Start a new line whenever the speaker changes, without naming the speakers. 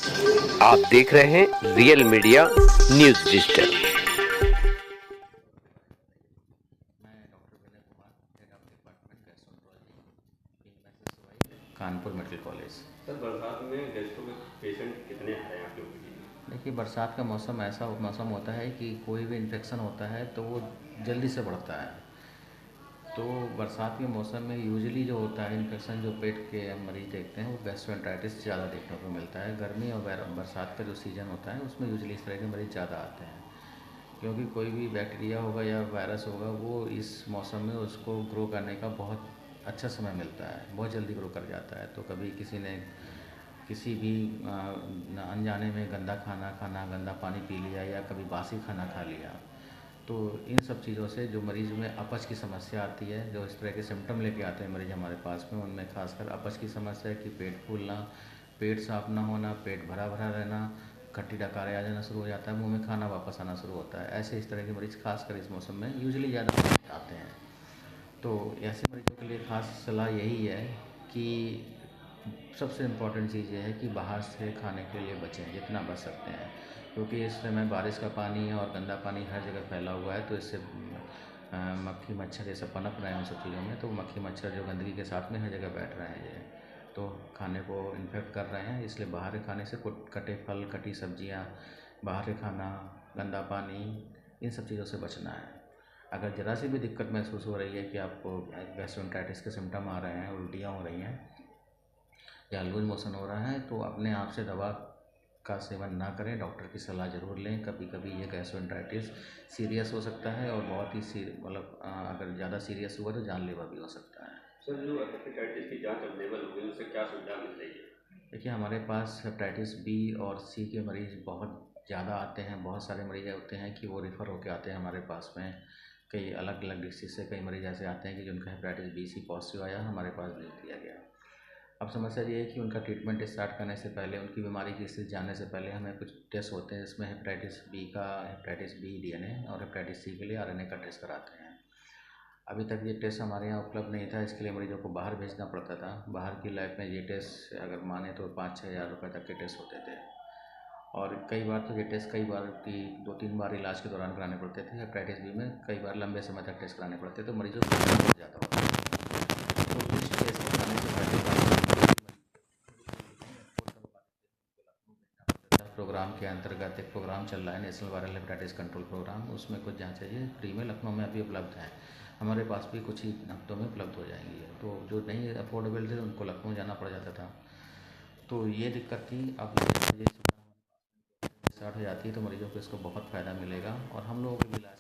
आप देख रहे हैं रियल मीडिया न्यूज डिजिटल।
मैं doctor Vinay Kumar, head of department gastroenterology, Kanpur medical college.
Sir, बरसात में गैस्ट्रो के पेशेंट कितने आ रहे हैं आपके ओपीडी में?
देखिए, बरसात का मौसम ऐसा मौसम होता है कि कोई भी इन्फेक्शन होता है तो वो जल्दी से बढ़ता है। तो बरसात के मौसम में यूजुअली जो होता है इन्फेक्शन, जो पेट के मरीज देखते हैं वो गैस्ट्रोएंटराइटिस ज़्यादा देखने को मिलता है। गर्मी और बरसात का जो सीज़न होता है उसमें यूजुअली इस तरह के मरीज़ ज़्यादा आते हैं, क्योंकि कोई भी बैक्टीरिया होगा या वायरस होगा वो इस मौसम में उसको ग्रो करने का बहुत अच्छा समय मिलता है, बहुत जल्दी ग्रो कर जाता है। तो कभी किसी ने किसी भी अनजाने में गंदा खाना खाना, गंदा पानी पी लिया या कभी बासी खाना खा लिया, तो इन सब चीज़ों से जो मरीज़ में अपच की समस्या आती है, जो इस तरह के सिम्टम लेके आते हैं मरीज़ हमारे पास में, उनमें खासकर अपच की समस्या है कि पेट फूलना, पेट साफ ना होना, पेट भरा भरा रहना, खट्टी डकारें आ जाना शुरू हो जाता है, मुंह में खाना वापस आना शुरू होता है। ऐसे इस तरह के मरीज़ खासकर इस मौसम में यूजुअली ज़्यादा आते हैं। तो ऐसे मरीजों के लिए ख़ास सलाह यही है कि सबसे इम्पॉर्टेंट चीज़ ये है कि बाहर से खाने के लिए बचें जितना बच सकते हैं, क्योंकि इस समय बारिश का पानी और गंदा पानी हर जगह फैला हुआ है। तो इससे मक्खी मच्छर ये सब पनप रहे हैं उन सब चीज़ों में, तो मक्खी मच्छर जो गंदगी के साथ में हर जगह बैठ रहे हैं, ये तो खाने को इन्फेक्ट कर रहे हैं। इसलिए बाहर के खाने से कटे फल, कटी सब्जियाँ, बाहर के खाना, गंदा पानी, इन सब चीज़ों से बचना है। अगर ज़रा सी भी दिक्कत महसूस हो रही है कि आपको गैस्ट्रोएंटराइटिस के सिम्टम आ रहे हैं, उल्टियाँ हो रही हैं या लूज मोशन हो रहा है, तो अपने आप से दवा का सेवन ना करें, डॉक्टर की सलाह ज़रूर लें। कभी कभी ये गैस्ट्रोएंटराइटिस सीरियस हो सकता है और बहुत ही मतलब अगर ज़्यादा सीरियस हुआ तो जानलेवा भी हो सकता है।
सर, जो हेपेटाइटिस की जांच अवेलेबल हो गई उससे क्या सुविधा मिल रही है?
देखिए, हमारे पास हेपेटाइटिस बी और सी के मरीज़ बहुत ज़्यादा आते हैं। बहुत सारे मरीज़ होते हैं कि वो रेफ़र होकर आते हैं हमारे पास में। कई अलग अलग डिस्ट्रिक्ट से कई मरीज़ ऐसे आते हैं कि जिनका हेपेटाइटिस बी सी पॉजिटिव आया, हमारे पास भेज दिया गया। अब समस्या ये है कि उनका ट्रीटमेंट स्टार्ट करने से पहले, उनकी बीमारी की स्थिति जानने से पहले हमें कुछ टेस्ट होते हैं, जिसमें हेपेटाइटिस बी डीएनए और हेपेटाइटिस सी के लिए आरएनए का टेस्ट कराते हैं। अभी तक ये टेस्ट हमारे यहाँ उपलब्ध नहीं था, इसके लिए मरीजों को बाहर भेजना पड़ता था। बाहर की लैब में ये टेस्ट अगर माने तो 5-6 हज़ार रुपये तक के टेस्ट होते थे, और कई बार तो ये टेस्ट कई बार की 2-3 बार इलाज के दौरान कराने पड़ते थे। हेपेटाइटिस बी में कई बार लंबे समय तक टेस्ट कराने पड़ते, तो मरीजों को बहुत ज़्यादा होता है। तो कुछ टेस्ट कराने से पहले प्रोग्राम के अंतर्गत एक प्रोग्राम चल रहा है, national viral hepatitis control programme, उसमें कुछ जाँच चाहिए फ्री में, लखनऊ में अभी उपलब्ध है। हमारे पास भी कुछ ही हफ्तों में उपलब्ध हो जाएंगी। तो जो नहीं अफोर्डेबल थे उनको लखनऊ जाना पड़ जाता था, तो ये दिक्कत थी। अब ये स्टार्ट हो जाती है तो मरीजों को इसको बहुत फ़ायदा मिलेगा और हम लोगों को भी इलाज